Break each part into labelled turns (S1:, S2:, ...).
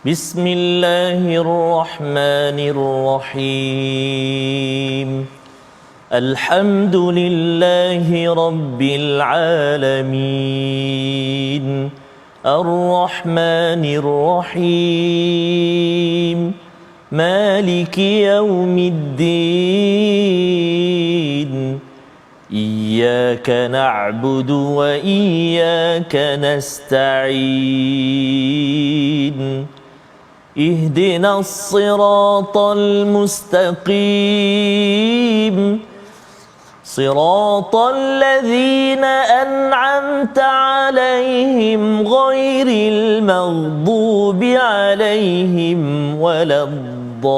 S1: بسم الله الرحمن الرحيم الحمد لله رب العالمين الرحمن الرحيم مالك يوم الدين إياك نعبد وإياك نستعين اهدنا الصراط المستقيم صراط الذين أنعمت عليهم غير المغضوب عليهم ولا الضالين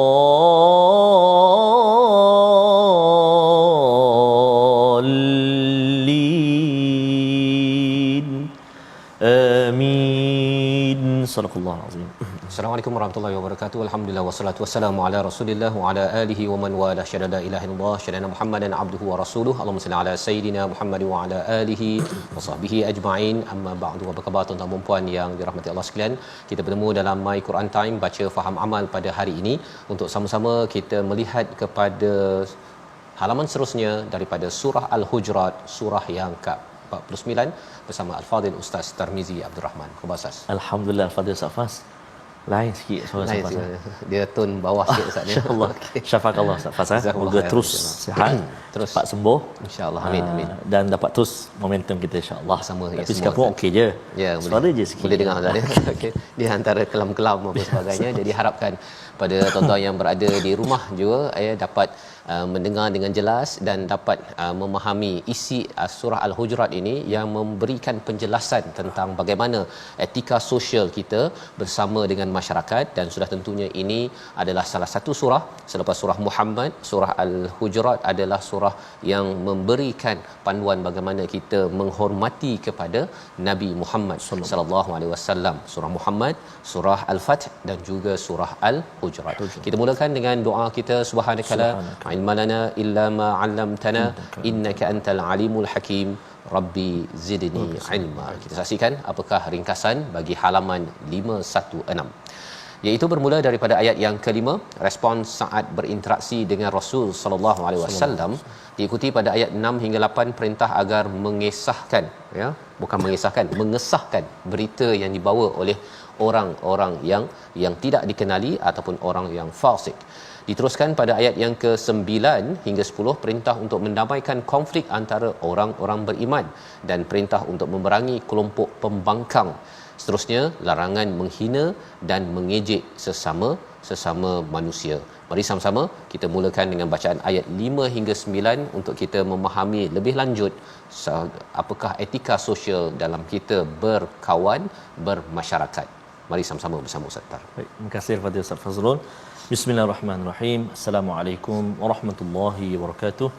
S1: آمين صدق الله العظيم.
S2: Assalamualaikum warahmatullahi wabarakatuh. Alhamdulillah wassalatu wassalamu ala Rasulillah wa ala alihi wa man wala syada la ilaha illallah syadana Muhammadan abduhu wa rasuluhu. Allahumma salli ala sayidina Muhammad wa ala alihi wa sahbihi ajma'in. Amma ba'du. Apa khabar tuan-tuan dan puan yang dirahmati Allah sekalian? Kita bertemu dalam My Quran Time baca faham amal pada hari ini untuk sama-sama kita melihat kepada halaman seterusnya daripada surah Al-Hujurat, surah yang ke-49 bersama Al-Fadhil Ustaz Tarmizi Abdul Rahman. Khabar Ustaz?
S1: Alhamdulillah Al-Fadhil Safas. Lain sikit suara Safas.
S2: Dia tone bawah sikit Ustaz ni.
S1: Insya-Allah. Syafakallah Safas. Semoga terus sihat,
S2: terus
S1: cepat sembuh.
S2: Insya-Allah. Amin amin.
S1: Dan dapat terus momentum kita insya-Allah.
S2: Sama ya.
S1: Tapi sekarang pun okey je.
S2: Ya,
S1: suara je sikit.
S2: Boleh dengar Ustaz ya. Okey. Dia antara kelam-kelam apa sebagainya. Jadi harapkan pada tuan-tuan yang berada di rumah juga dapat mendengar dengan jelas dan dapat memahami isi surah Al-Hujurat ini yang memberikan penjelasan tentang bagaimana etika sosial kita bersama dengan masyarakat. Dan sudah tentunya ini adalah salah satu surah selepas surah Muhammad. Surah Al-Hujurat adalah surah yang memberikan panduan bagaimana kita menghormati kepada Nabi Muhammad sallallahu alaihi wasallam. Surah Muhammad, surah Al-Fath dan juga surah Al-Hujurat. Kita mulakan dengan doa kita. Subhanakala ilmalana illa ma 'allamtana innaka antal alimul hakim rabbi zidni ilma. Kita saksikan apakah ringkasan bagi halaman 516, iaitu bermula daripada ayat yang kelima, respons saat berinteraksi dengan Rasul sallallahu alaihi wasallam, diikuti pada ayat 6 hingga 8 perintah agar mengesahkan mengesahkan berita yang dibawa oleh orang-orang yang tidak dikenali ataupun orang yang fasik. Diteruskan pada ayat yang ke-9 hingga 10 perintah untuk mendamaikan konflik antara orang-orang beriman dan perintah untuk memerangi kelompok pembangkang. Seterusnya larangan menghina dan mengejek sesama manusia. Mari sama-sama kita mulakan dengan bacaan ayat 5 hingga 9 untuk kita memahami lebih lanjut apakah etika sosial dalam kita berkawan, bermasyarakat. Mari sama-sama bersama Ustaz Tar.
S1: Baik, terima kasih kepada Ustaz Fazrul. Bismillahirrahmanirrahim. Assalamualaikum warahmatullahi wabarakatuh.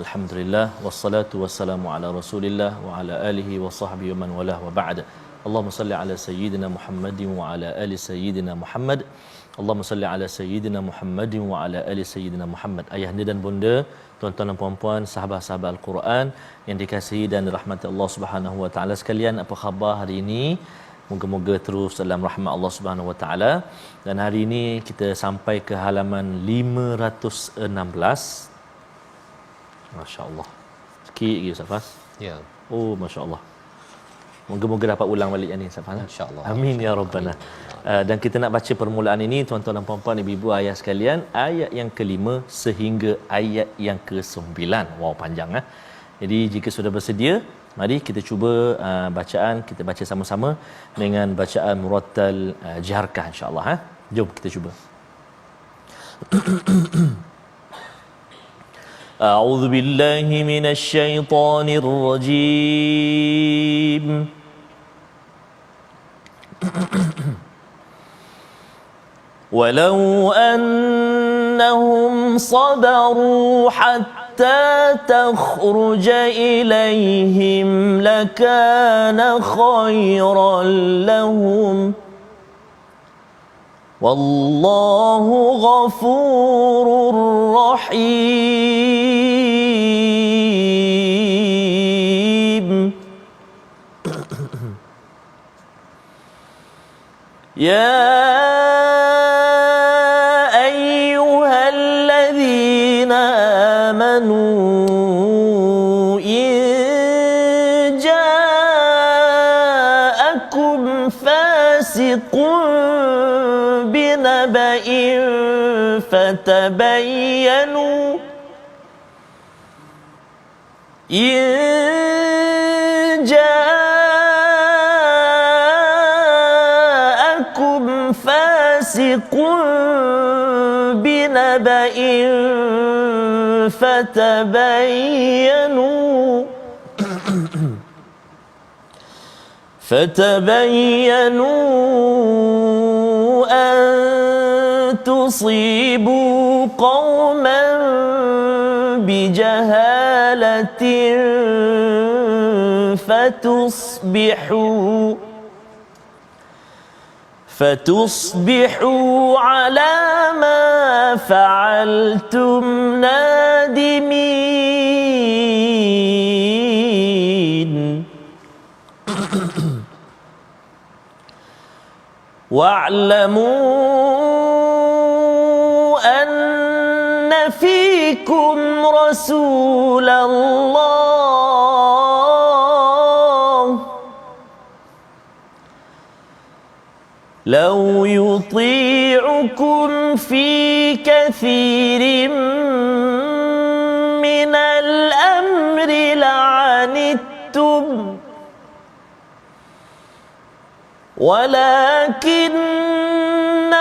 S1: Alhamdulillah wassalatu wassalamu ala Rasulillah wa ala alihi wa sahbihi wa man walah wa ba'd. Allahumma salli ala sayyidina Muhammadin wa ala ali sayyidina Muhammad. Allahumma salli ala sayyidina Muhammadin wa ala ali sayyidina Muhammad. Ayahanda dan bonda, tuan-tuan dan puan-puan, sahabat-sahabat Al-Quran yang dikasihi dan dirahmati Allah Subhanahu wa taala sekalian, apa khabar hari ini? Moga-moga terus dalam rahmat Allah Subhanahu wa taala. Dan hari ini kita sampai ke halaman 516. Masya-Allah. Sikit lagi Ustaz Fas.
S2: Ya.
S1: Oh, masya-Allah. Moga-moga dapat ulang balik yang ni Ustaz Fas.
S2: Insya-Allah.
S1: Amin ya rabbana. Dan kita nak baca permulaan ini tuan-tuan dan puan-puan, ibu-ibu, ayah sekalian, ayat yang ke-5 sehingga ayat yang ke-9. Wow, panjang ah. Jadi jika sudah bersedia, mari kita cuba bacaan, kita baca sama-sama dengan bacaan murattal jaharkah insya-Allah. Jom kita cuba. A'udzu billahi minasy syaithanir rajim. Walau annahum sabaru hatta تخرج إليهم لكان خيرا لهم والله غفور رحيم يا أيها الذين آمنوا إن جاءكم فاسق بنبأ فتبينوا إن جاءكم فاسق بنبأ فتبينوا أن تصيبوا قوما بجهالة فتصبحوا على ما فعلتم نادمين واعلموا أن فيكم رسول الله لو يطيعكم في كثير من الأمر لعنتم ولكن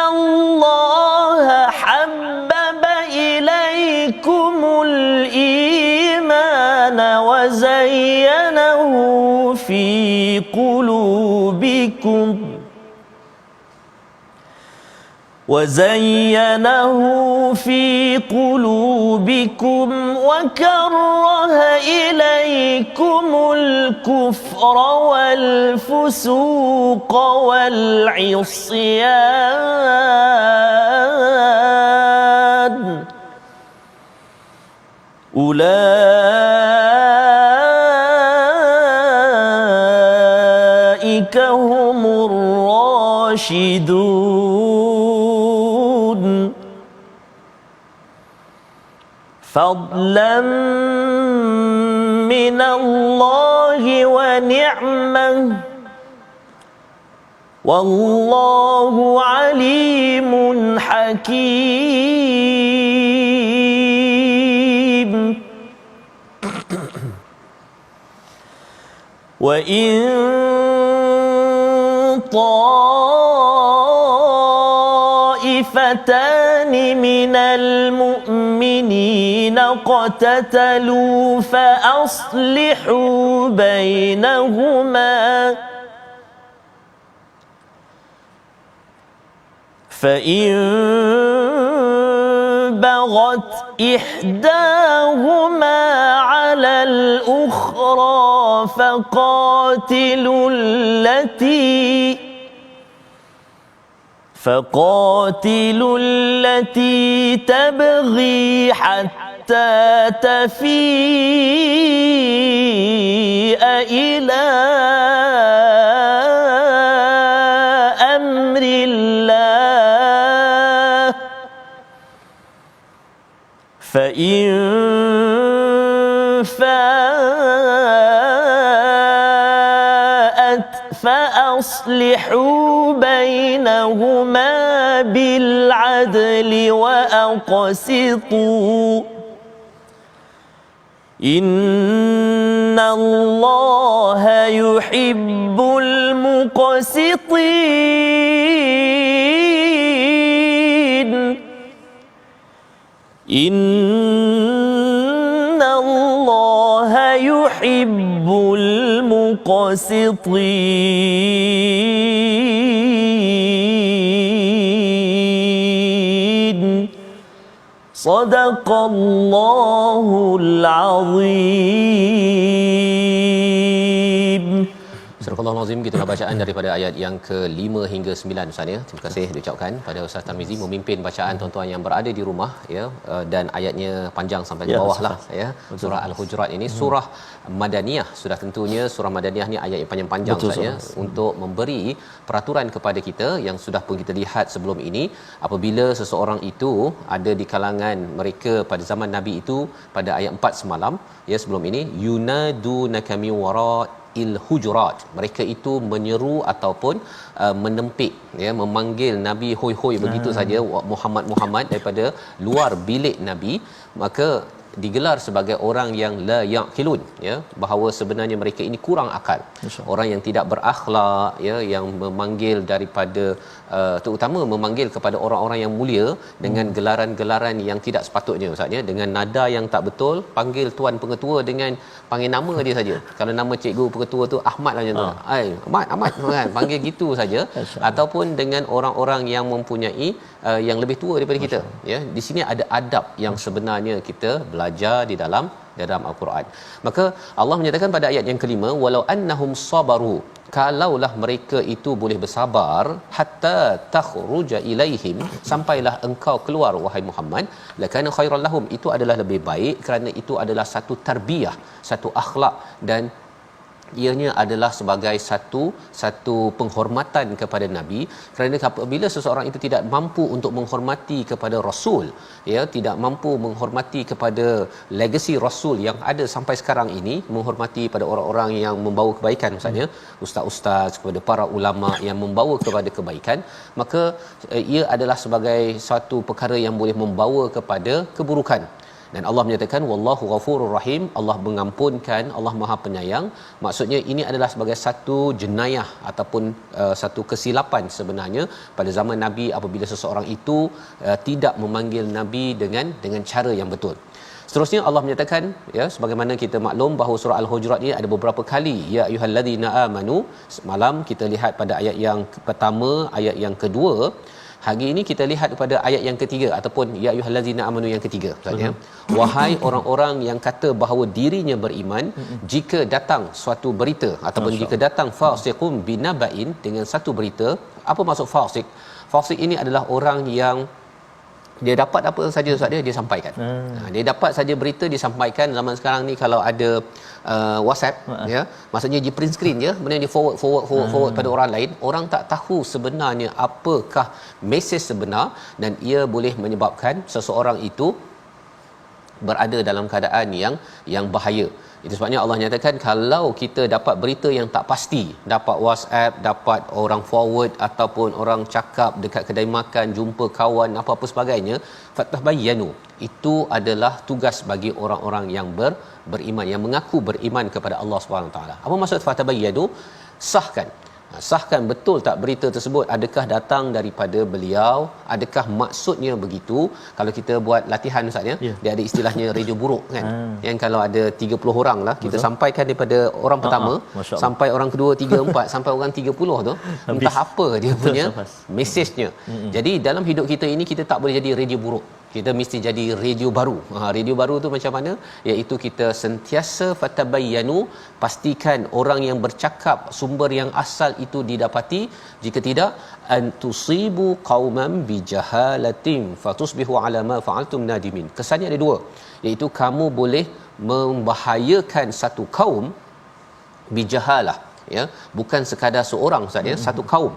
S1: الله حبب إليكم الإيمان وزينه في قلوبكم وكره إليكم الكفر والفسوق والعصيان أولئك هم الراشدون فضلا من الله ونعمة والله عليم حكيم وإن طائفتان من المؤمنين اقتتلوا فأصلحوا بينهما فإن بغت إحداهما على الأخرى فقاتلوا التي تبغي حتى تفيء إلى أمر الله فإن فاءت فأصلحوا بينهما بالعدل وأقسطوا إن الله يحب المقسطين إن الله يحب المقسطين صدق الله العظيم
S2: Surah Al-Azim gitulah bacaan daripada ayat yang ke-5 hingga 9 Ustaz ya. Terima kasih diucapkan pada Ustaz Tarmizi memimpin bacaan tuan-tuan yang berada di rumah ya, dan ayatnya panjang sampai ke bawah lah ya. Surah Al-Hujurat ini surah Madaniyah. Sudah tentunya surah Madaniyah ni ayat yang panjang-panjang Ustaz ya, untuk memberi peraturan kepada kita yang sudah pun kita lihat sebelum ini. Apabila seseorang itu ada di kalangan mereka pada zaman Nabi itu, pada ayat 4 semalam ya, sebelum ini, yunadunaka min wara'il hujurat, mereka itu menyeru ataupun menempik ya, memanggil Nabi hoi-hoi begitu saja, Muhammad daripada luar bilik Nabi, maka digelar sebagai orang yang la yaqilun ya, bahawa sebenarnya mereka ini kurang akal, orang yang tidak berakhlak ya, yang memanggil daripada terutama memanggil kepada orang-orang yang mulia dengan gelaran-gelaran yang tidak sepatutnya Ustaz ya, dengan nada yang tak betul, panggil tuan pengetua dengan panggil nama dia saja. Kalau nama cikgu pengetua tu Ahmad lah macam tu, ai Ahmad kan, panggil gitu saja, ataupun dengan orang-orang yang mempunyai yang lebih tua daripada kita ya. Di sini ada adab yang sebenarnya kita belajar di dalam Al-Quran. Maka Allah menyatakan pada ayat yang kelima, walau annahum sabaru, kalaulah mereka itu boleh bersabar, hatta takhruja ilaihim, sampailah engkau keluar wahai Muhammad, lakana khairal lahum, itu adalah lebih baik, kerana itu adalah satu tarbiyah, satu akhlak, dan ianya adalah sebagai satu penghormatan kepada Nabi. Kerana apabila seseorang itu tidak mampu untuk menghormati kepada Rasul ya, tidak mampu menghormati kepada legasi Rasul yang ada sampai sekarang ini, menghormati pada orang-orang yang membawa kebaikan misalnya, ustaz-ustaz, kepada para ulama yang membawa kepada kebaikan, maka ia adalah sebagai satu perkara yang boleh membawa kepada keburukan. Dan Allah menyatakan wallahu ghafurur rahim, Allah mengampunkan, Allah Maha Penyayang. Maksudnya ini adalah sebagai satu jenayah ataupun satu kesilapan sebenarnya pada zaman Nabi apabila seseorang itu tidak memanggil Nabi dengan cara yang betul. Seterusnya Allah menyatakan ya, sebagaimana kita maklum bahawa surah Al-Hujurat ini ada beberapa kali ya ayyuhallazina amanu. Semalam kita lihat pada ayat yang pertama, ayat yang kedua. Hari ini kita lihat pada ayat yang ketiga ataupun ya ayyuhallazina amanu yang ketiga maksudnya, wahai orang-orang yang kata bahawa dirinya beriman, jika datang suatu berita ataupun jika datang fasiqun binaba'in, dengan satu berita. Apa maksud fasik? Fasik ini adalah orang yang dia dapat apa saja Ustaz dia sampaikan. Dia dapat saja berita disampaikan. Zaman sekarang ni kalau ada WhatsApp ya, maksudnya di print screen je, kemudian di forward pada orang lain, orang tak tahu sebenarnya apakah mesej sebenar, dan ia boleh menyebabkan seseorang itu berada dalam keadaan yang bahaya. Itu sebabnya Allah nyatakan kalau kita dapat berita yang tak pasti, dapat WhatsApp, dapat orang forward ataupun orang cakap dekat kedai makan, jumpa kawan, apa-apa sebagainya, fatabayyanu, itu adalah tugas bagi orang-orang yang beriman, yang mengaku beriman kepada Allah Subhanahu Wa Taala. Apa maksud fatabayyanu? Sahkan betul tak berita tersebut, adakah datang daripada beliau, adakah maksudnya begitu. Kalau kita buat latihan Ustaz ya, dia ada istilahnya radio buruk kan. Yang kalau ada 30 orang lah, kita sampaikan daripada orang pertama sampai orang kedua, 3, 4 sampai orang 30 tu, entah apa dia punya mesejnya. Jadi dalam hidup kita ini kita tak boleh jadi radio buruk. Kita mesti jadi radio baru. Radio baru tu macam mana? Iaitu kita sentiasa fatabayyanu, pastikan orang yang bercakap sumber yang asal itu didapati. Jika tidak, antusibu qauman bijahalatin fatusbihu ala ma fa'altum nadimin. Kesannya ada dua, iaitu kamu boleh membahayakan satu kaum bijahalah ya, bukan sekadar seorang Ustaz ya, satu kaum.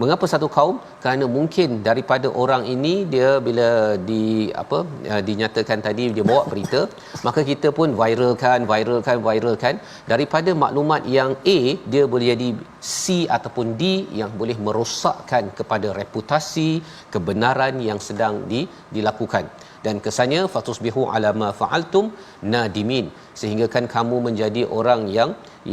S2: Mengapa satu kaum? Kerana mungkin daripada orang ini dia bila dinyatakan tadi dia bawa berita, maka kita pun viralkan daripada maklumat yang A, dia boleh jadi C ataupun D yang boleh merosakkan kepada reputasi kebenaran yang sedang dilakukan. Dan kesannya fatusbihu ala ma fa'altum nadimin, sehingga kan kamu menjadi orang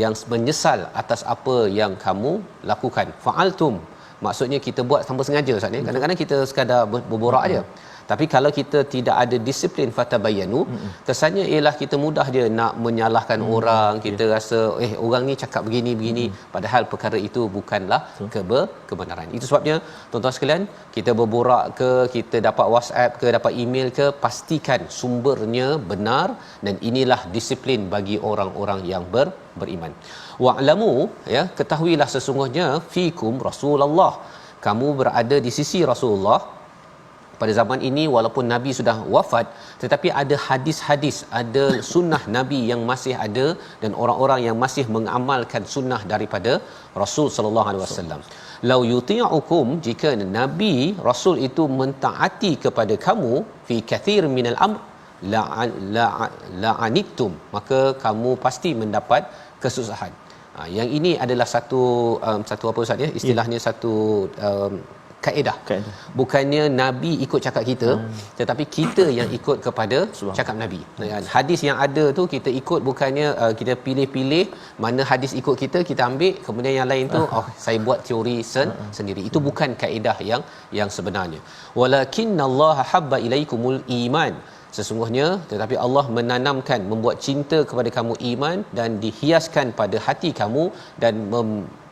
S2: yang menyesal atas apa yang kamu lakukan. Fa'altum maksudnya kita buat tanpa sengaja Ustaz ni. Kadang-kadang kita sekadar berborak aja, Tapi kalau kita tidak ada disiplin fatabayanu, kesannya ialah kita mudah je nak menyalahkan orang, kita rasa orang ni cakap begini padahal perkara itu bukanlah kebenaran. Itu sebabnya tuan-tuan sekalian, kita berborak ke, kita dapat WhatsApp ke, dapat email ke, pastikan sumbernya benar, dan inilah disiplin bagi orang-orang yang beriman. Wa'lamu, ya, ketahuilah sesungguhnya fikum Rasulullah, kamu berada di sisi Rasulullah. Pada zaman ini walaupun Nabi sudah wafat, tetapi ada hadis-hadis, ada sunnah Nabi yang masih ada, dan orang-orang yang masih mengamalkan sunnah daripada Rasul sallallahu alaihi wasallam. Lau yuti'ukum, jika Nabi Rasul itu mentaati kepada kamu, fi kathir minal amr la'anittum, maka kamu pasti mendapat kesusahan. Yang ini adalah satu apa Ustaz ya, istilahnya satu kaedah. Bukannya Nabi ikut cakap kita, tetapi kita yang ikut kepada cakap Nabi. Hadis yang ada tu kita ikut, bukannya kita pilih-pilih mana hadis ikut kita ambil, kemudian yang lain tu saya buat teori sendiri. Itu bukan kaedah yang sebenarnya. Walakinnallaha habba ilaikumul iman, sesungguhnya tetapi Allah menanamkan, membuat cinta kepada kamu iman, dan dihiaskan pada hati kamu, dan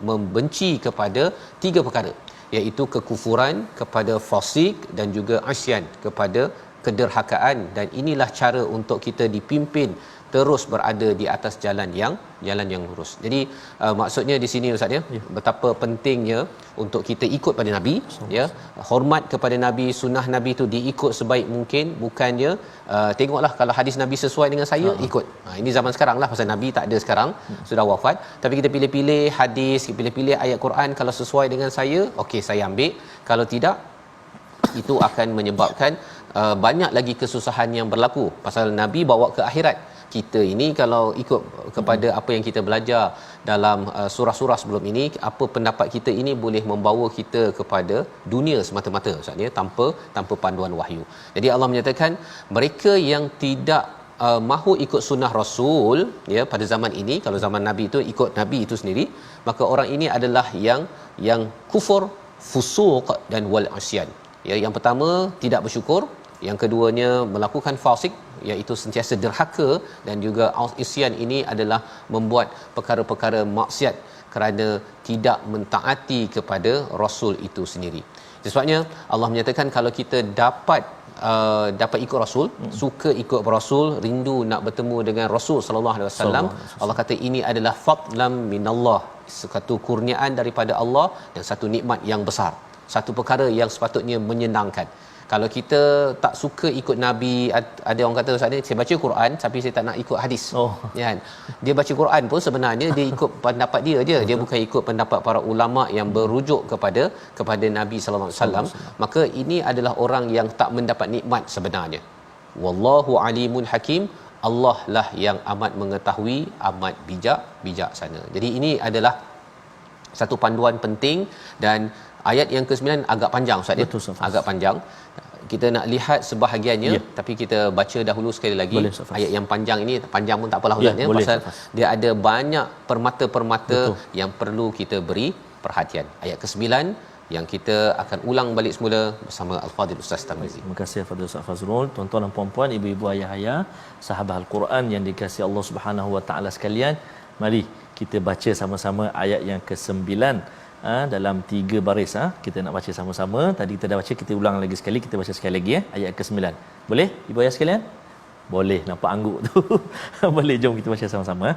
S2: membenci kepada 3 perkara, iaitu kekufuran, kepada fasik, dan juga asyan, kepada kederhakaan. Dan inilah cara untuk kita dipimpin terus berada di atas jalan yang lurus. Jadi maksudnya di sini Ustaz ya, betapa pentingnya untuk kita ikut pada Nabi, ya, hormat kepada Nabi, sunnah Nabi itu diikut sebaik mungkin, bukannya tengoklah kalau hadis Nabi sesuai dengan saya ikut. Ini zaman sekarang lah, pasal Nabi tak ada sekarang, sudah wafat, tapi kita pilih-pilih hadis, pilih-pilih ayat Quran, kalau sesuai dengan saya, okey saya ambil, kalau tidak, itu akan menyebabkan banyak lagi kesusahan yang berlaku, pasal Nabi bawa ke akhirat. Kita ini kalau ikut kepada apa yang kita belajar dalam surah-surah sebelum ini, apa pendapat kita ini boleh membawa kita kepada dunia semata-mata Ustaz ya, tanpa panduan wahyu. Jadi Allah menyatakan mereka yang tidak mahu ikut sunnah Rasul, ya, pada zaman ini, kalau zaman Nabi itu ikut Nabi itu sendiri, maka orang ini adalah yang kufur, fusuq dan wal asyan. Ya, yang pertama tidak bersyukur, yang keduanya melakukan fasik, iaitu sentiasa derhaka, dan juga isyan ini adalah membuat perkara-perkara maksiat kerana tidak mentaati kepada Rasul itu sendiri. Sebabnya Allah menyatakan kalau kita dapat ikut Rasul, suka ikut Rasul, rindu nak bertemu dengan Rasul sallallahu alaihi wasallam, Allah kata ini adalah fadlam minallah, satu kurniaan daripada Allah dan satu nikmat yang besar, satu perkara yang sepatutnya menyenangkan. Kalau kita tak suka ikut Nabi, ada orang kata Ustaz ni, saya baca Quran tapi saya tak nak ikut hadis. Ya kan? Dia baca Quran pun sebenarnya dia ikut pendapat dia je, dia bukan ikut pendapat para ulama yang berujuk kepada Nabi sallallahu alaihi wasallam. Maka ini adalah orang yang tak mendapat nikmat sebenarnya. Wallahu alimun hakim, Allah lah yang amat mengetahui, amat bijaksana. Jadi ini adalah satu panduan penting. Dan ayat yang ke-9 agak panjang Ustaz ya. Agak panjang. Kita nak lihat sebahagiannya, tapi kita baca dahulu sekali lagi. Ayat yang panjang ini, panjang pun tak apalah Ustaz ya, pasal dia ada banyak permata-permata yang perlu kita beri perhatian. Ayat ke-9 yang kita akan ulang balik semula bersama Al-Fadhil Ustaz Tarmizi.
S1: Terima kasih Fadil Ustaz Fazrul. Tuan-tuan dan puan-puan, ibu-ibu, ayah-ayah, sahabat Al-Quran yang dikasihi Allah Subhanahu Wa Taala sekalian, mari kita baca sama-sama ayat yang ke-9 dalam 3 baris. Kita nak baca sama-sama. Tadi kita dah baca, kita ulang lagi sekali, kita baca sekali lagi ayat ke-9. Boleh ibu ayah sekalian? Boleh, nampak angguk tu. Boleh, jom kita baca sama-sama.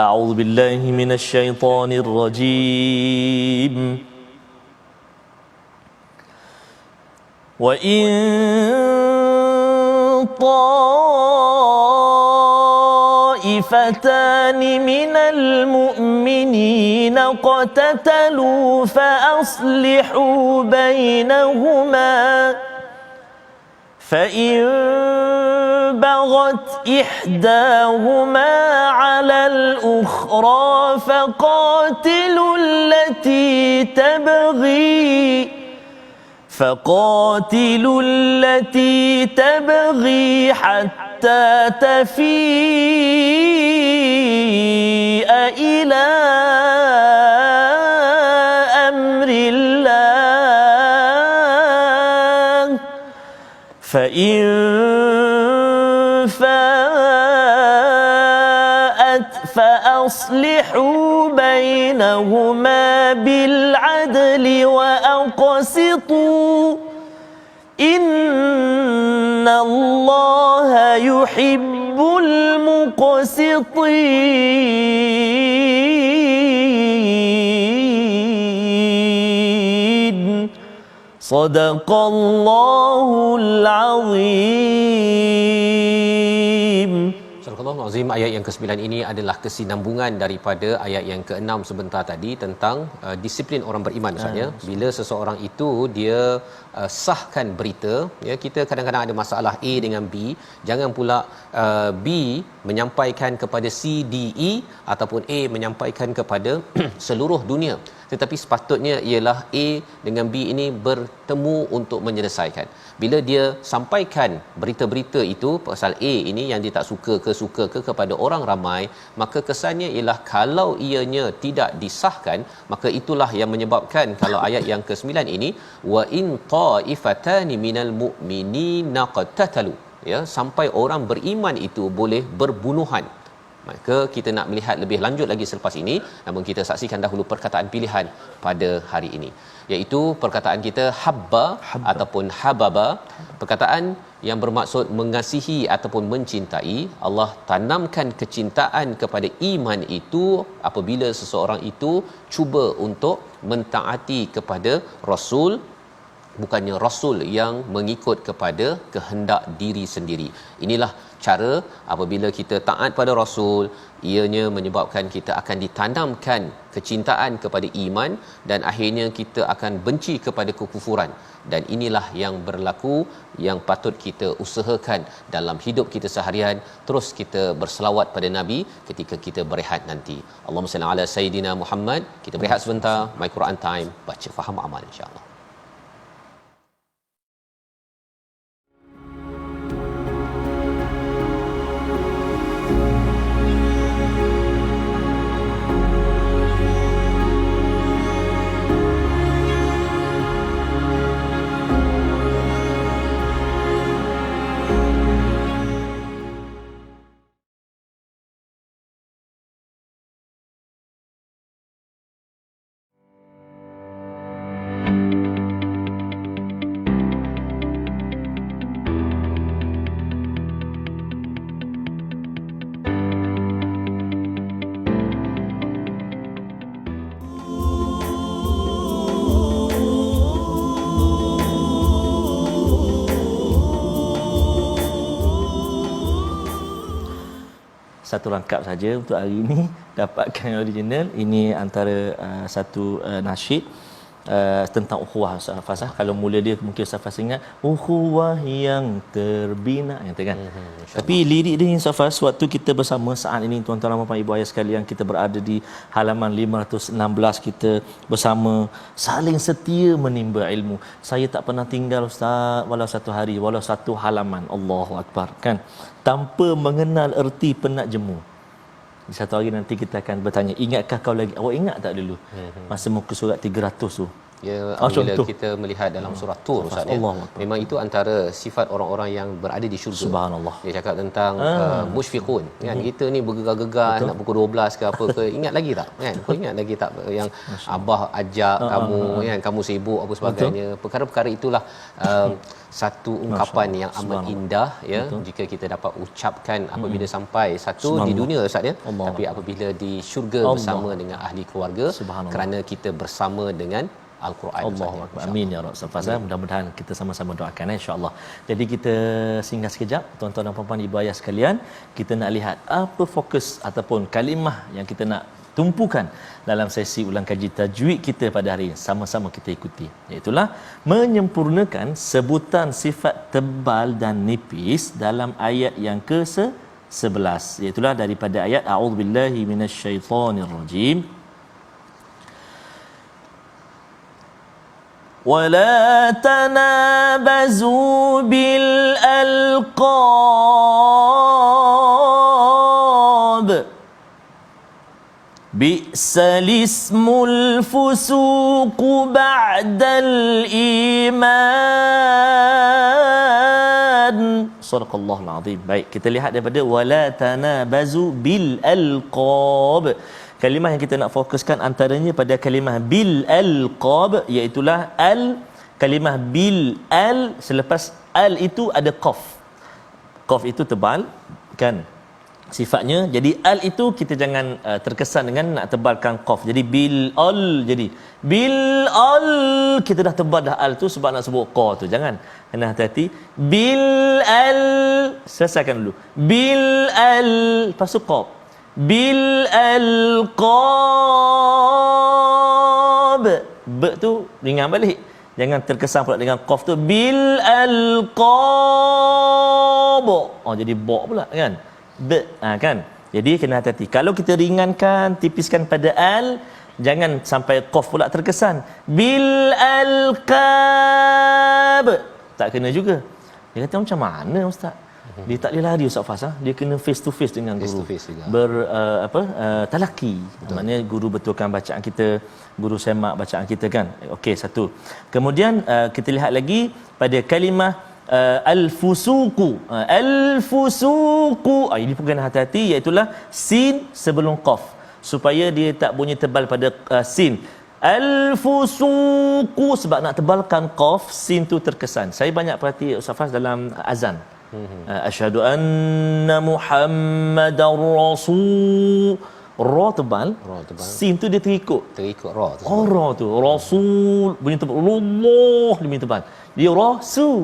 S1: A'udzubillahi minasyaitonirrajim. Wa in طائفتان من المؤمنين اقتتلوا فأصلحوا بينهما فإن بغت إحداهما على الأخرى فقاتلوا التي تبغي حتى تفيء إلى أمر الله فإن فاءت فأصلحوا بينهما بالعدل وأقسطوا إن الله يحب المقسطين صدق الله العظيم.
S2: Surah Al-Azim ayat yang ke-9 ini adalah kesinambungan daripada ayat yang ke-6 sebentar tadi tentang disiplin orang beriman Ustaz ya. Bila seseorang itu dia sahkan berita ya, kita kadang-kadang ada masalah A dengan B, jangan pula B menyampaikan kepada C, D, E ataupun A menyampaikan kepada seluruh dunia, tetapi sepatutnya ialah A dengan B ini bertemu untuk menyelesaikan. Bila dia sampaikan berita-berita itu pasal A ini yang dia tak suka ke kepada orang ramai, maka kesannya ialah kalau ianya tidak disahkan, maka itulah yang menyebabkan kalau ayat yang ke-9 ini wa in ta'ifatani minal mu'minina qatatalu ya, sampai orang beriman itu boleh berbunuhan. Maka kita nak melihat lebih lanjut lagi selepas ini, namun kita saksikan dahulu perkataan pilihan pada hari ini, iaitu perkataan kita habba ataupun hababa, perkataan yang bermaksud mengasihi ataupun mencintai. Allah tanamkan kecintaan kepada iman itu apabila seseorang itu cuba untuk mentaati kepada Rasul, bukannya Rasul yang mengikut kepada kehendak diri sendiri. Inilah cara apabila kita taat pada Rasul, ianya menyebabkan kita akan ditanamkan kecintaan kepada iman dan akhirnya kita akan benci kepada kekufuran. Dan inilah yang berlaku, yang patut kita usahakan dalam hidup kita seharian. Terus kita berselawat pada Nabi ketika kita berehat nanti. Allahumma salli ala Sayyidina Muhammad. Kita berehat sebentar, My Quran Time, baca faham amal insya-Allah.
S1: Satu rangkap saja untuk hari ini, dapatkan original. Ini antara satu nasyid tentang ukhuwah Ustaz. Kalau mula dia mungkin Ustaz ingat ukhuwah yang terbina gitu kan. Tapi lirik dia Ustaz, waktu kita bersama saat ini tuan-tuan dan puan ibu ayah sekalian, kita berada di halaman 516, kita bersama saling setia menimba ilmu. Saya tak pernah tinggal Ustaz walau satu hari, walau satu halaman, Allahu Akbar kan, tanpa mengenal erti penat jemu. Satu hari nanti kita akan bertanya, ingatkah kau lagi? Awak ingat tak dulu masa muka surat 300 tu?
S2: Ya, apabila kita melihat dalam surah Tur Ustaz ya, memang itu antara sifat orang-orang yang berada di syurga.
S1: Subhanallah.
S2: Dia cakap tentang musyfiqun kan, kita ni bergegar-gegar nak pukul 12 ke apa ke, ingat lagi tak kan, kau ingat lagi tak yang abah ajak kamu kan, kamu sibuk apa sebagainya. Perkara-perkara itulah satu ungkapan yang amat indah ya. Betul. Jika kita dapat ucapkan apabila sampai satu di dunia Ustaz ya, tapi apabila di syurga bersama dengan ahli keluarga, kerana kita bersama dengan Al-Quran.
S1: Allahuakbar. Amin ya rabbal alamin. Mudah-mudahan kita sama-sama doakan insya-Allah. Jadi kita singgah sekejap tuan-tuan dan puan-puan ibu ayah sekalian, kita nak lihat apa fokus ataupun kalimah yang kita nak tumpukan dalam sesi ulang kaji tajwid kita pada hari ini. Sama-sama kita ikuti, iaitu menyempurnakan sebutan sifat tebal dan nipis dalam ayat yang ke-11, iaitu daripada ayat a'udzubillahi minasyaitonirrajim. ولا تنابزوا بالألقاب bi'sal ismul fusuqu ba'dal iman. Sadaqallahul azim. Baik, kita lihat daripada wala tanabazu bil alqab. Kalimah yang kita nak fokuskan antaranya pada kalimah bil alqab, iaitu al. Kalimah bil al, selepas al itu ada qaf. Qaf itu tebal kan sifatnya. Jadi al itu kita jangan terkesan dengan nak tebalkan qaf. Jadi bil al, jadi bil al kita dah tebal dah al tu sebab nak sebut qa tu. Jangan. Kena hati-hati. Bil al, selesaikan dulu. Bil al, lepas tu qaf. Bil al qab. Ba tu ringan balik. Jangan terkesan pula dengan qaf tu. Bil al qab. Oh jadi ba pula kan. Ba kan. Jadi kena hati-hati. Kalau kita ringankan, tipiskan pada al, jangan sampai qaf pula terkesan. Bil al qab. Tak kena juga. Dia kata macam mana ustaz? Dia tak boleh lari Ustaz Fas, dia kena face to face dengan guru. Talaki. Maknanya guru betulkan bacaan kita, guru semak bacaan kita kan. Okey, satu. Kemudian kita lihat lagi pada kalimah al-fusuqu. Al-fusuqu. Ini pun kena hati-hati, iaitu sin sebelum qaf, supaya dia tak bunyi tebal pada sin. Al-fusuqu, sebab nak tebalkan qaf, sin tu terkesan. Saya banyak perhati Ustaz Fas dalam azan. Asyhadu anna Muhammadar Rasul. Ra tebal, sin tu dia terikut
S2: ra tu.
S1: Oh, ra tu Rasul bunyi tebal. Allah dia bunyi tebal. Dia Rasul.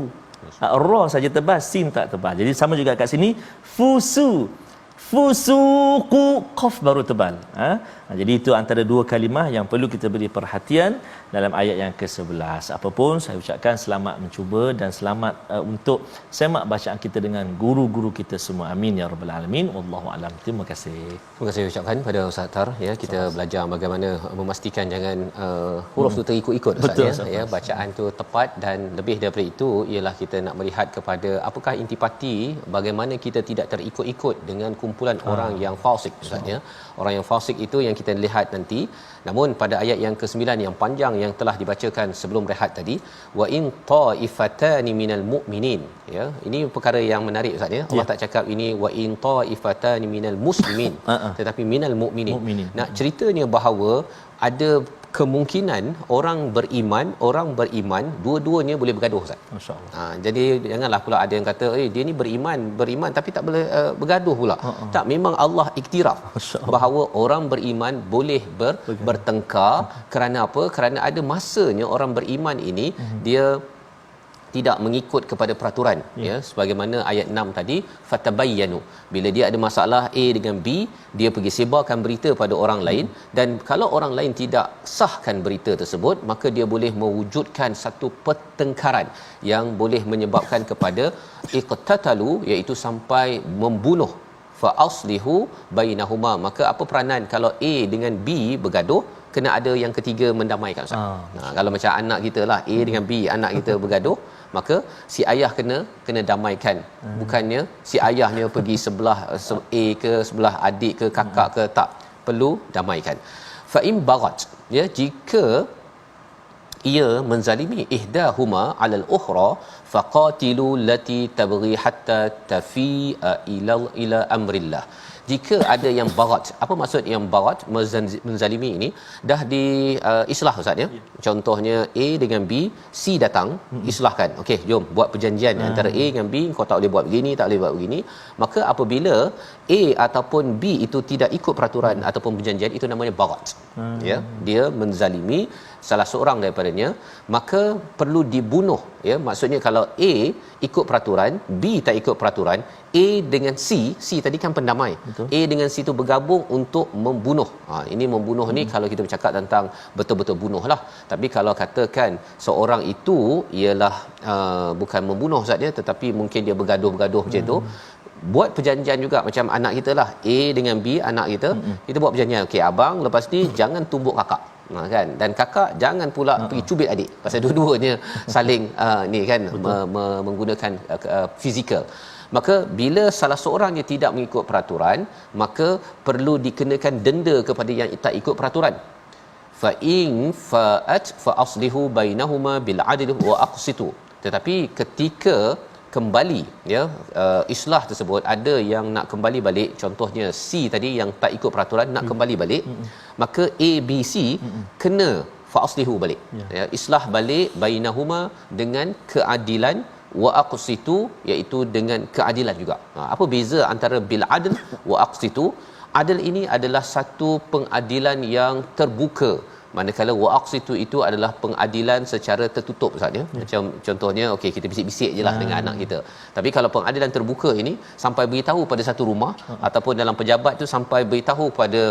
S1: Ra saja tebal, sin tak tebal. Jadi sama juga kat sini fusuqu, qaf baru tebal. Jadi itu antara dua kalimah yang perlu kita beri perhatian dalam ayat yang ke-11. Apapun saya ucapkan selamat mencuba dan selamat untuk semak bacaan kita dengan guru-guru kita semua. Amin ya rabbal alamin. Wallahu alam. Terima kasih.
S2: Terima kasih ucapkan pada Ustaz Tar, ya. Kita belajar bagaimana memastikan jangan huruf tu terikut-ikut Ustaz, ya. Bacaan tu tepat, dan lebih daripada itu ialah kita nak melihat kepada apakah intipati, bagaimana kita tidak terikut-ikut dengan kumpulan orang yang fasik Ustaz, ya. Orang yang fasik itu yang kita lihat nanti. Namun pada ayat yang ke-9 yang panjang yang telah dibacakan sebelum rehat tadi, wa in ta'ifatani minal mu'minin, ya. Ini perkara yang menarik Ustaz, ya. Allah tak cakap ini wa in ta'ifatani minal muslimin, tetapi minal mu'minin. Nak ceritanya bahawa ada kemungkinan orang beriman dua-duanya boleh bergaduh Ustaz. Masya-Allah. Jadi janganlah pula ada yang kata dia ni beriman tapi tak boleh bergaduh pula. Tak, memang Allah iktiraf bahawa orang beriman boleh bertengkar. Kerana apa? Kerana ada masanya orang beriman ini dia tidak mengikut kepada peraturan, ya, sebagaimana ayat 6 tadi, fatabayyanu, bila dia ada masalah A dengan B, dia pergi sebarkan berita pada orang lain, dan kalau orang lain tidak sahkan berita tersebut, maka dia boleh mewujudkan satu pertengkaran yang boleh menyebabkan kepada iqtatalu, iaitu sampai membunuh. Fa aslihu bainahuma, maka apa peranan kalau A dengan B bergaduh? Kena ada yang ketiga mendamaikan Ustaz. Kalau macam anak kita lah, A dengan B, anak kita bergaduh, maka si ayah kena damaikan. Bukannya si ayahnya pergi sebelah A ke sebelah adik ke kakak ke, tak, perlu damaikan. Fa in baghat, ya, jika ia menzalimi ihdahuma 'alal ukhra faqatilu allati tabghi hatta tafi'a ila amrillah. Jika ada yang barat, apa maksud yang barat, menzalimi ini dah di islah Ustaz, ya. Contohnya A dengan B, C datang, islahkan. Okey, jom buat perjanjian antara A dengan B, kau tak boleh buat begini, tak boleh buat begini. Maka apabila A ataupun B itu tidak ikut peraturan ataupun perjanjian, itu namanya barat. Ya, dia menzalimi salah seorang daripadanya, maka perlu dibunuh, ya. Maksudnya kalau A ikut peraturan, B tak ikut peraturan, A dengan C tadi kan pendamai. Betul. A dengan C itu bergabung untuk membunuh. Ini membunuh ni kalau kita bercakap tentang betul-betul bunuh lah. Tapi kalau katakan seorang itu ialah bukan membunuh Ustaz dia, tetapi mungkin dia bergaduh-bergaduh macam tu, buat perjanjian juga macam anak kita lah, A dengan B, anak kita, kita buat perjanjian, okey abang lepas ni jangan tumbuk kakak, kan, dan kakak jangan pula pergi cubit adik, pasal dua-duanya saling ni kan menggunakan fizikal. Maka bila salah seorangnya tidak mengikut peraturan, maka perlu dikenakan denda kepada yang tak ikut peraturan. Fa in fa'at fa aslihu bainahuma bil adl wa aqsitu. Tetapi ketika kembali islah tersebut, ada yang nak kembali balik, contohnya C tadi yang tak ikut peraturan nak kembali balik, maka A B C kena fa aslihu balik, islah balik bainahuma dengan keadilan, wa aqsitu iaitu dengan keadilan juga. Apa beza antara bil adl wa aqsitu? Adil ini adalah satu pengadilan yang terbuka, manakala waqsitu itu adalah pengadilan secara tertutup Ustaz ya. Macam contohnya okey, kita bisik-bisik jelah dengan anak kita. Tapi kalau pengadilan terbuka ini sampai beritahu pada satu rumah ataupun dalam pejabat tu sampai beritahu pada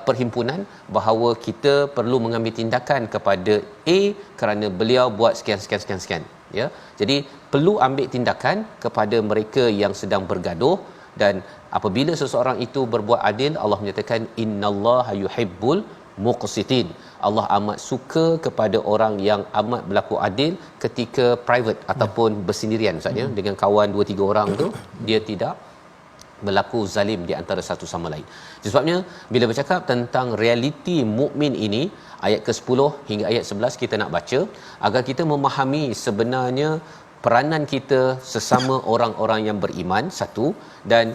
S2: perhimpunan bahawa kita perlu mengambil tindakan kepada A kerana beliau buat sekian ya. Jadi perlu ambil tindakan kepada mereka yang sedang bergaduh, dan apabila seseorang itu berbuat adil, Allah menyatakan innallaha yuhibbul muqsitin. Allah amat suka kepada orang yang amat berlaku adil ketika private ataupun bersendirian Ustaz ya, dengan kawan 2-3 orang tu dia tidak berlaku zalim di antara satu sama lain. Sebabnya bila bercakap tentang realiti mukmin ini, ayat ke-10 hingga ayat 11 kita nak baca agar kita memahami sebenarnya peranan kita sesama orang-orang yang beriman satu. Dan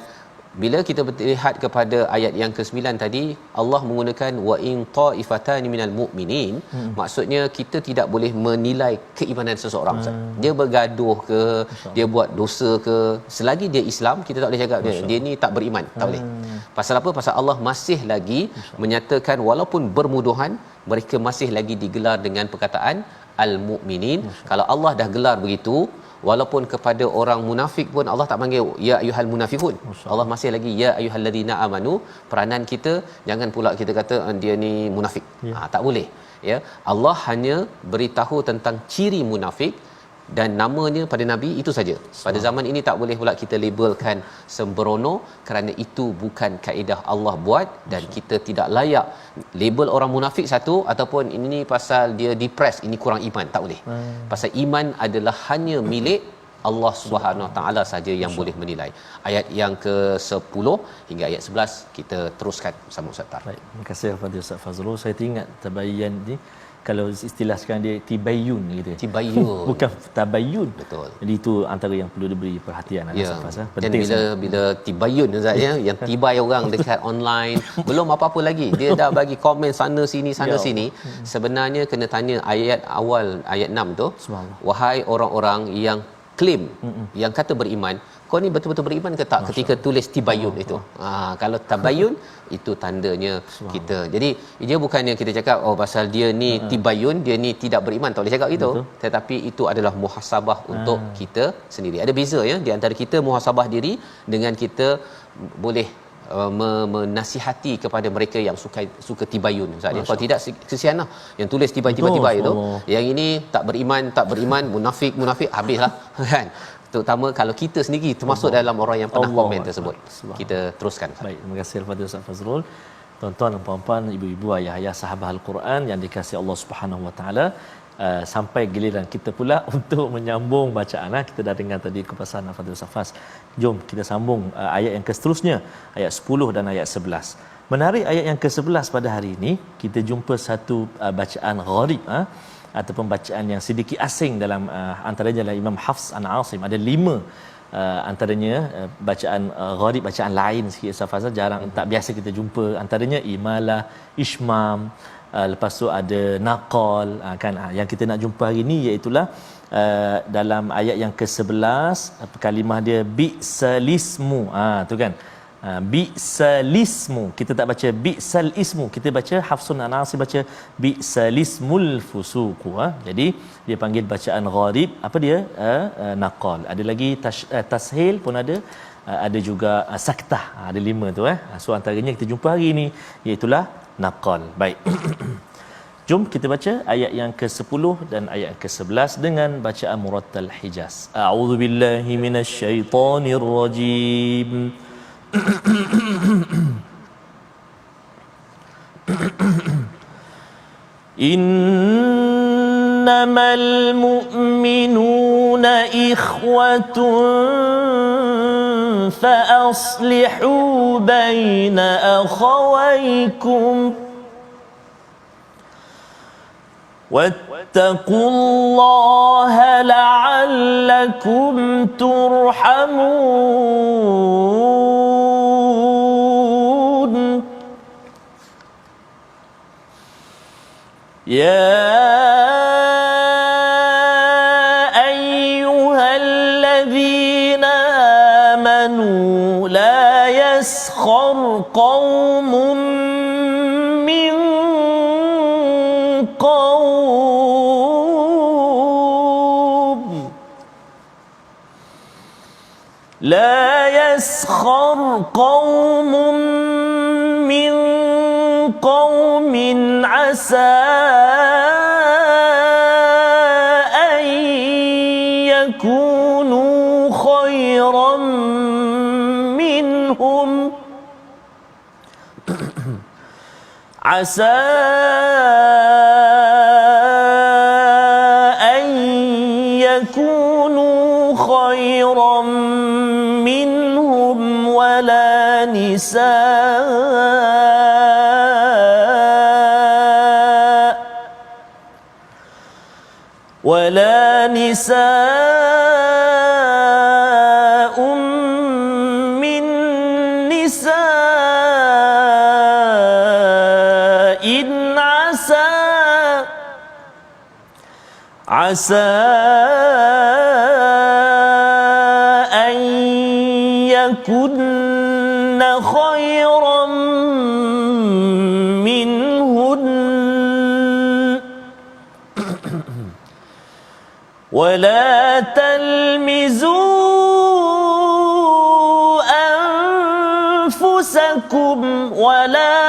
S2: bila kita melihat kepada ayat yang ke-9 tadi, Allah menggunakan wa in ta'ifatani minal mu'minin, maksudnya kita tidak boleh menilai keimanan seseorang. Dia bergaduh ke, dia buat dosa ke, selagi dia Islam kita tak boleh cakap dia ni tak beriman, tak boleh. Pasal apa? Pasal Allah masih lagi menyatakan walaupun bermuduhan, mereka masih lagi digelar dengan perkataan al-mu'minin. Kalau Allah dah gelar begitu, walaupun kepada orang munafik pun Allah tak panggil ya ayyuhal munafiqun, Allah masih lagi ya ayyuhallazina amanu. Peranan kita jangan pula kita kata dia ni munafik, tak boleh ya. Allah hanya beritahu tentang ciri munafik dan namanya pada Nabi, itu saja. Pada zaman ini tak boleh pula kita labelkan sembrono, kerana itu bukan kaedah Allah buat, dan kita tidak layak label orang munafik satu ataupun ini pasal dia depress, ini kurang iman, tak boleh. Pasal iman adalah hanya milik Allah Subhanahu Wa Taala saja yang boleh menilai. Ayat yang ke-10 hingga ayat 11 kita teruskan bersama Ustaz Tar.
S1: Baik, terima kasih kepada Ustaz Fazrul. Saya teringat tabayyan ni, kalau istilah sekarang dia tibayun gitu.
S2: Tibayun.
S1: Bukan tabayun.
S2: Betul.
S1: Jadi itu antara yang perlu diberi perhatian
S2: Ustaz
S1: Faz.
S2: Dan bila tibayun Ustaz ya, yang tibai orang dekat online, belum apa-apa lagi, dia dah bagi komen sana sini sini. Sebenarnya kena tanya ayat awal, ayat 6 tu. Wahai orang-orang yang klaim, yang kata beriman, kau ni betul-betul beriman ke tak ketika tulis tibayun itu? Kalau tabayun itu tandanya kita. Jadi dia bukannya kita cakap oh pasal dia ni tibayun, dia ni tidak beriman, tak boleh cakap gitu. Tetapi itu adalah muhasabah untuk kita sendiri. Ada beza ya di antara kita muhasabah diri dengan kita boleh menasihati kepada mereka yang suka tibayun. Ustaz, kalau tidak kesianlah yang tulis tibai-tibai itu. Yang ini tak beriman, munafik, habislah kan. Terutama kalau kita sendiri termasuk dalam orang yang pernah komen tersebut. Kita teruskan.
S1: Baik, terima kasih kepada Ustaz Fazrul. Tuan-tuan dan puan-puan, ibu-ibu, ayah-ayah sahabat Al-Quran yang dikasihi Allah Subhanahu Wa Taala, sampai giliran kita pula untuk menyambung bacaan. Kita dah dengar tadi kupasan Fadil Safas. Jom kita sambung ayat yang seterusnya, ayat 10 dan ayat 11. Menarik, ayat yang ke-11 pada hari ini kita jumpa satu bacaan gharib ataupun bacaan yang sedikit asing dalam antaranya adalah Imam Hafs an Asim. Ada 5 antaranya bacaan gharib, bacaan lain sikit Safas, jarang, tak biasa kita jumpa. Antaranya imalah, ishmam, lepas tu ada naqal kan. Yang kita nak jumpa hari ni iaitu dalam ayat yang ke-11 kalimah dia bi'salismu, tu kan, bi'salismu. Kita tak baca bi'sal ismu, kita baca Hafsun an Asim baca bi'salismul fusuqu. Jadi dia panggil bacaan gharib. Apa dia? Naqal. Ada lagi tashil pun ada juga saktah. Ada 5 tu So antaranya kita jumpa hari ini iaitu naqal. Baik. Jom kita baca ayat yang ke-10 dan ayat ke-11 dengan bacaan murattal Hijaz. A'udzubillahi minasyaitonirrajim. إن إنما المؤمنون إخوة فأصلحوا بين أخويكم واتقوا الله لعلكم ترحمون يا أيها الذين آمنوا لا يسخر قوم من قوم لا يسخر قوم من قوم عسى أن يكونوا خيرا منهم عسى أن يكونوا خيرا منهم ولا نساء من نساء عسى أن يكن خيرا منهن ولا تلمزوا أنفسكم ولا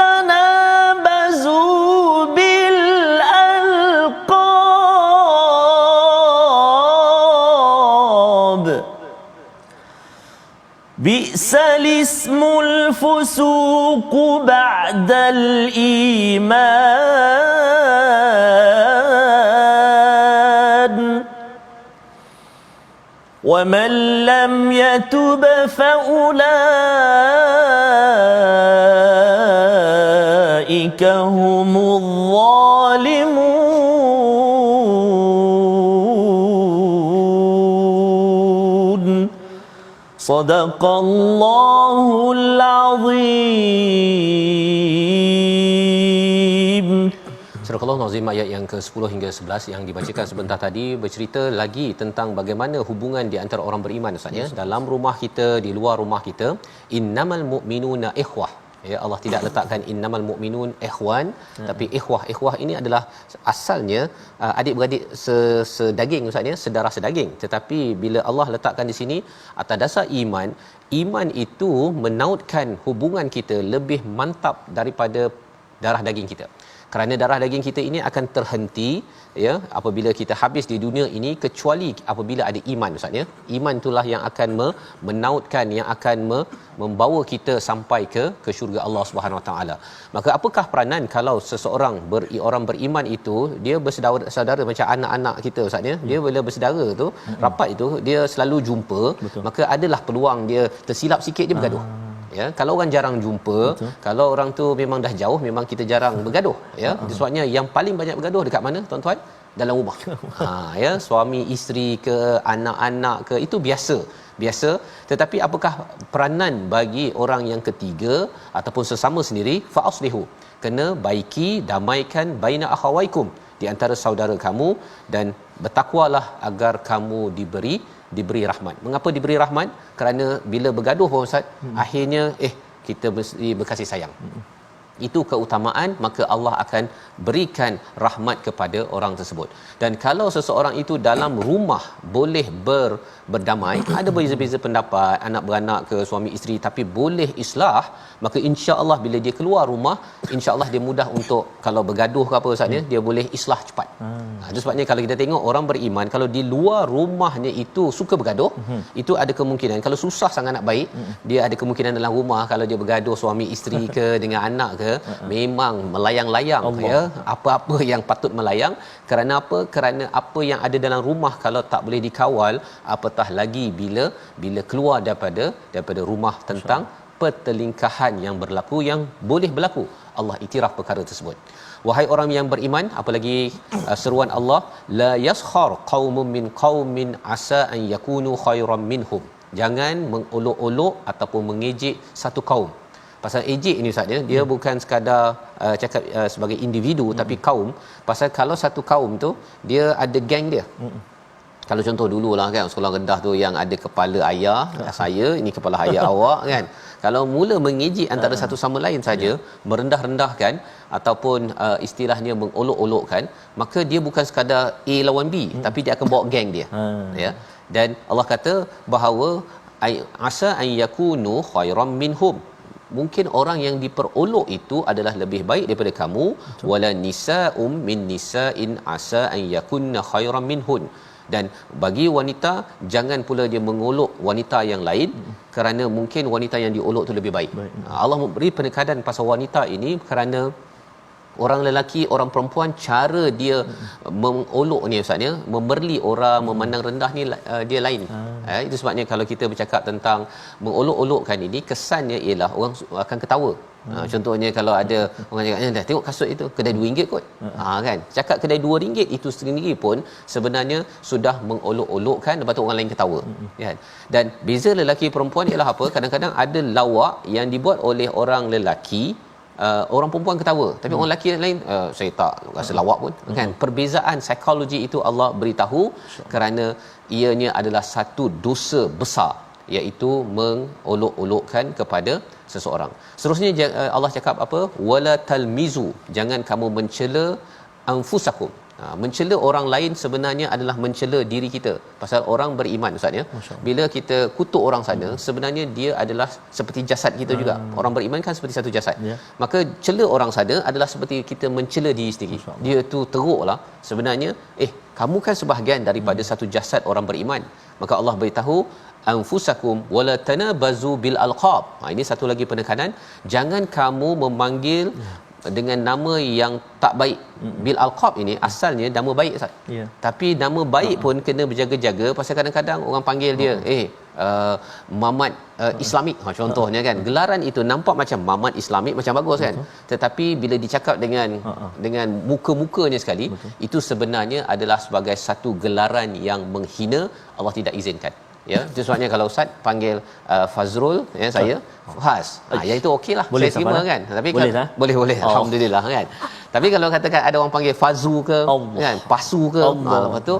S1: تنابزوا بالألقاب بئس الاسم الفسوق بعد الإيمان ومن لم يتب فأولئك هم الظالمون صدق الله العظيم.
S2: Surah Al-Nazim ayat yang ke-10 hingga 11 yang dibacakan sebentar tadi bercerita lagi tentang bagaimana hubungan di antara orang beriman Ustaz ya. Dalam rumah kita, di luar rumah kita, innamal mu'minuna ikhwah. Ya, Allah tidak letakkan innamal mu'minun ikhwan, tapi ikhwah ini adalah asalnya adik-beradik sedaging Ustaz ya, saudara sedaging. Tetapi bila Allah letakkan di sini atas dasar iman itu menautkan hubungan kita lebih mantap daripada darah daging kita. Kerana darah daging kita ini akan terhenti ya apabila kita habis di dunia ini, kecuali apabila ada iman Ustaz ya. Iman itulah yang akan menautkan, yang akan membawa kita sampai ke syurga Allah Subhanahu Wa Taala. Maka apakah peranan kalau seseorang orang beriman itu dia bersaudara macam anak-anak kita Ustaz ya. Dia bila bersaudara tu rapat itu dia selalu jumpa. Betul. Maka adalah peluang dia tersilap sikit dia bergaduh. Ya, kalau orang jarang jumpa, betul, kalau orang tu memang dah jauh, memang kita jarang bergaduh ya. Sebabnya yang paling banyak bergaduh dekat mana tuan-tuan? Dalam rumah. Ya, suami isteri ke anak-anak ke, itu biasa. Tetapi apakah peranan bagi orang yang ketiga ataupun sesama sendiri? Fa aslihu, kena baiki, damaikan baina akhawaikum, di antara saudara kamu, dan bertakwalah agar kamu diberi rahmat. Mengapa diberi rahmat? Kerana bila bergaduh Ustaz, akhirnya kita mesti berkasih sayang. Itu keutamaan, maka Allah akan berikan rahmat kepada orang tersebut. Dan kalau seseorang itu dalam rumah boleh berdamai, ada berbeza-beza pendapat, anak beranak ke suami isteri, tapi boleh islah, maka insya-Allah bila dia keluar rumah, insya-Allah dia mudah untuk, kalau bergaduh ke apa Ustaz ya, dia boleh islah cepat. Itu sebabnya kalau kita tengok orang beriman, kalau di luar rumahnya itu suka bergaduh, itu ada kemungkinan, kalau susah sangat nak baik, dia ada kemungkinan dalam rumah kalau dia bergaduh suami isteri ke dengan anak ke, memang melayang-layang ya, apa-apa yang patut melayang. Kerana apa? Kerana apa yang ada dalam rumah kalau tak boleh dikawal, apatah lagi bila keluar daripada rumah tentang pertelingkahan yang berlaku, yang boleh berlaku. Allah iktiraf perkara tersebut. Wahai orang yang beriman, apalagi seruan Allah, la yaskhar qaumun min qaumin asa an yakunu khairan minhum. Jangan mengolok-olok ataupun mengejek satu kaum. Pasal ejek ini Ustaz ya, dia bukan sekadar cakap sebagai individu, tapi kaum. Pasal kalau satu kaum tu dia ada geng dia. Kalau contoh dululah kan, sekolah rendah tu yang ada kepala ayah, saya ini kepala ayah awak kan. Kalau mula mengejek antara satu sama lain saja, merendah-rendahkan ataupun istilahnya mengolok-olokkan, maka dia bukan sekadar A lawan B, tapi dia akan bawa geng dia. Ya. Dan Allah kata bahawa asa an yakunu khairam minhum. Mungkin orang yang diperolok itu adalah lebih baik daripada kamu. Wala nisaa'um min nisa'in asa an yakunna khairam minhun. Dan bagi wanita, jangan pula dia mengolok wanita yang lain, kerana mungkin wanita yang diolok tu lebih baik. Allah memberi penekanan pasal wanita ini kerana orang lelaki, orang perempuan, cara dia mengolok ni Ustaz ya, memerli orang, memandang rendah ni dia lain. Itu sebabnya kalau kita bercakap tentang mengolok-olokkan ini, kesannya ialah orang akan ketawa. Contohnya kalau ada orang cakap, dah tengok kasut itu kedai RM2 kot. Kan, cakap kedai RM2 itu sendiri pun sebenarnya sudah mengolok-olokkan, lepas tu orang lain ketawa. Kan. Dan beza lelaki perempuan ialah apa? Kadang-kadang ada lawak yang dibuat oleh orang lelaki, orang perempuan ketawa, tapi orang lelaki lain saya tak rasa lawak pun. Kan, perbezaan psikologi itu Allah beritahu kerana ianya adalah satu dosa besar, iaitu mengolok-olokkan kepada seseorang. Seterusnya Allah cakap apa? Wala talmizu, jangan kamu mencela anfusakum. Mencela orang lain sebenarnya adalah mencela diri kita. Pasal orang beriman Ustaz ya, bila kita kutuk orang sana, sebenarnya dia adalah seperti jasad kita juga. Orang beriman kan seperti satu jasad. Maka cela orang sana adalah seperti kita mencela diri sendiri. Dia tu teruklah sebenarnya, kamu kan sebahagian daripada satu jasad orang beriman. Maka Allah beritahu anfusakum wala tanabazu bil alqab. Ini satu lagi penekanan, jangan kamu memanggil dengan nama yang tak baik. Bil alqab ini asalnya nama baik Ustaz. Tapi nama baik pun kena berjaga-jaga, pasal kadang-kadang orang panggil dia Mamat Islamik contohnya kan. Gelaran itu nampak macam Mamat Islamik, macam bagus kan. Tetapi bila dicakap dengan muka-mukanya sekali, itu sebenarnya adalah sebagai satu gelaran yang menghina. Allah tidak izinkan. Ya, itu sebabnya kalau Ustaz panggil Fazrul, saya Faz, ya itu okeylah, saya terima kan. Tapi boleh alhamdulillah kan. Tapi kalau katakan ada orang panggil Fazu ke kan, Pasu ke, lepas tu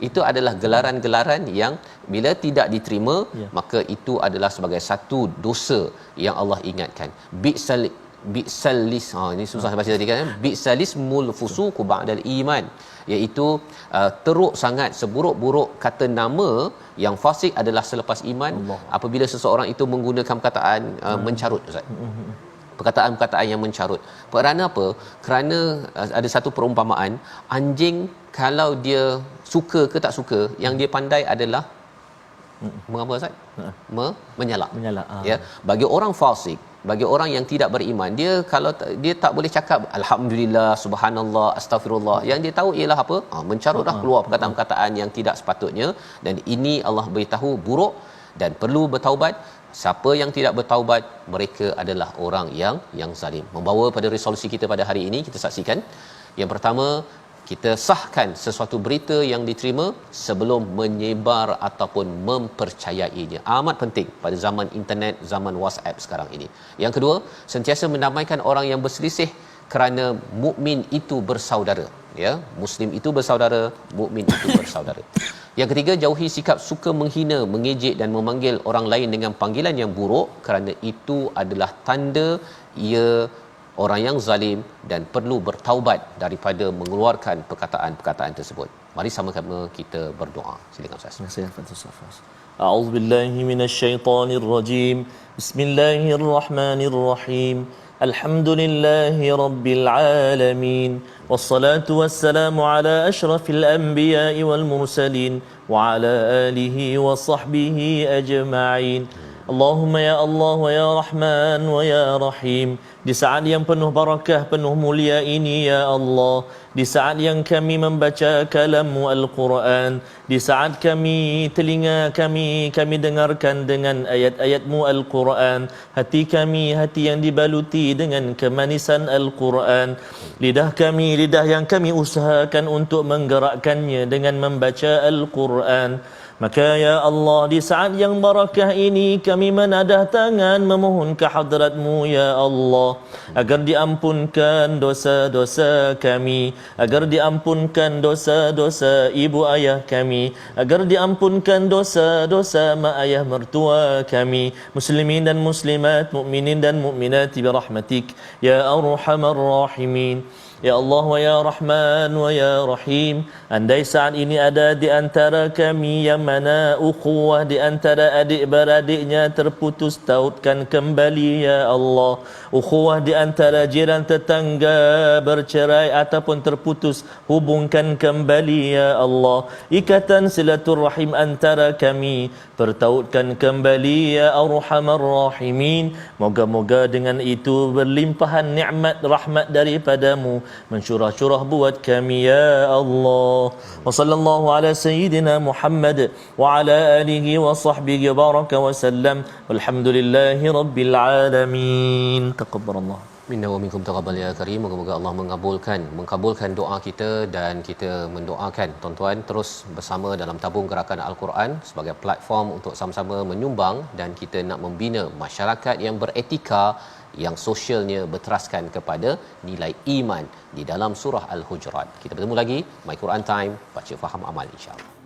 S2: itu adalah gelaran-gelaran yang bila tidak diterima, maka itu adalah sebagai satu dosa yang Allah ingatkan. Bi'salis, ini susah baca tadi kan, bi'salismul fusuqu ba'dal iman, iaitu teruk sangat, seburuk-buruk kata nama yang fasik adalah selepas iman. Apabila seseorang itu menggunakan perkataan mencarut Ustaz, perkataan-perkataan yang mencarut. Kerana apa? Kerana ada satu perumpamaan, anjing kalau dia suka ke tak suka, yang dia pandai adalah mengapa Ustaz? Menyalak. Ya, bagi orang fasik, bagi orang yang tidak beriman, dia kalau dia tak boleh cakap alhamdulillah, subhanallah, astagfirullah. Yang dia tahu ialah apa? Mencarutlah, keluar perkataan-perkataan yang tidak sepatutnya. Dan ini Allah beritahu buruk dan perlu bertaubat. Siapa yang tidak bertaubat, mereka adalah orang yang zalim. Membawa pada resolusi kita pada hari ini, kita saksikan. Yang pertama, kita sahkan sesuatu berita yang diterima sebelum menyebar ataupun mempercayainya. Amat penting pada zaman internet, zaman WhatsApp sekarang ini. Yang kedua, sentiasa mendamaikan orang yang berselisih, kerana mukmin itu bersaudara. Ya, Muslim itu bersaudara, mukmin itu bersaudara. Yang ketiga, jauhi sikap suka menghina, mengejek dan memanggil orang lain dengan panggilan yang buruk, kerana itu adalah tanda ia orang yang zalim dan perlu bertaubat daripada mengeluarkan perkataan-perkataan tersebut. Mari sama-sama kita berdoa. Silakan Ustaz.
S1: A'udzu billahi minasyaitonir rajim. Bismillahirrahmanirrahim. Alhamdulillahi rabbil alamin. Wassalatu wassalamu ala asyrafil anbiya'i wal mursalin wa ala alihi wa sahbihi ajma'in. Allahumma ya Allah wa ya Rahman wa ya Rahim. Di saat yang penuh barakah, penuh mulia ini ya Allah, di saat yang kami membaca kalam-Mu Al-Quran, di saat telinga kami dengarkan dengan ayat-ayat-Mu Al-Quran, hati yang dibaluti dengan kemanisan Al-Quran, lidah yang kami usahakan untuk menggerakkannya dengan membaca Al-Quran. Maka ya Allah, di saat yang barakah ini kami menadah tangan memohon ke hadrat-Mu ya Allah, agar diampunkan dosa-dosa kami, agar diampunkan dosa-dosa ibu ayah kami, agar diampunkan dosa-dosa mak ayah mertua kami, muslimin dan muslimat, mukminin dan mukminat bi rahmatik ya arhamar rahimin. Ya Allah wa ya Rahman wa ya Rahim, andai saat ini ada di antara kami yang mana ukhuwah di antara adik-beradiknya terputus, tautkan kembali ya Allah. Ukhuwah di antara jiran tetangga bercerai ataupun terputus, hubungkan kembali ya Allah. Ikatan silaturrahim antara kami pertautkan kembali ya Arhamar Rahimin. Moga-moga dengan itu berlimpahan nikmat rahmat daripada-Mu mensyurah-syurah buat kami ya Allah. Wa sallallahu ala sayyidina Muhammad wa ala alihi wa sahbihi baraka wa sallam. Walhamdulillahi rabbil alamin. Taqabbalallah
S2: minna wa minkum taqabbal ya karim. Moga-moga Allah mengabulkan doa kita, dan kita mendoakan tuan-tuan terus bersama dalam tabung gerakan Al-Quran sebagai platform untuk sama-sama menyumbang, dan kita nak membina masyarakat yang beretika, yang sosialnya berteraskan kepada nilai iman di dalam surah Al-Hujurat. Kita bertemu lagi My Quran Time, baca faham amal insya-Allah.